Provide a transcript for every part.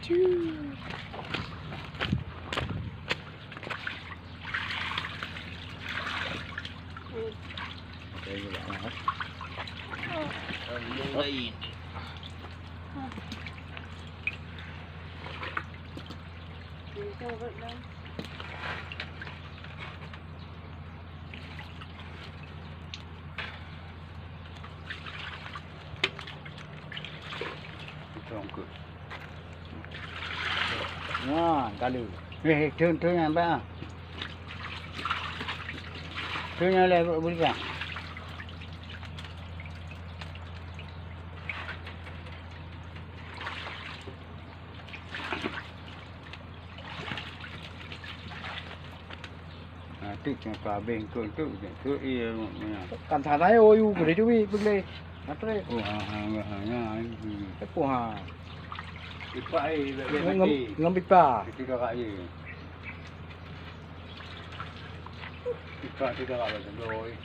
Cuy. Đây như vậy hết. Đây. Trong cửa. Wah, kalau. Turun yang apa? Turun yang level boleh tak? Tu cuma kabin tu ia. Cẩn thận đấy ôi, của đấy chú bị bưng đây. Mắt đấy. Oh, ha. Cái của hà. Ipak Ngâm bịch bà. Tiga kali. Ipak tiga kali rồi.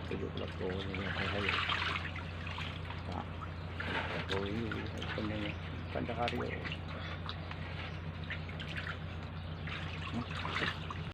Cái dụng là cô này hay. Đó. Cô ấy con này, con cho đi.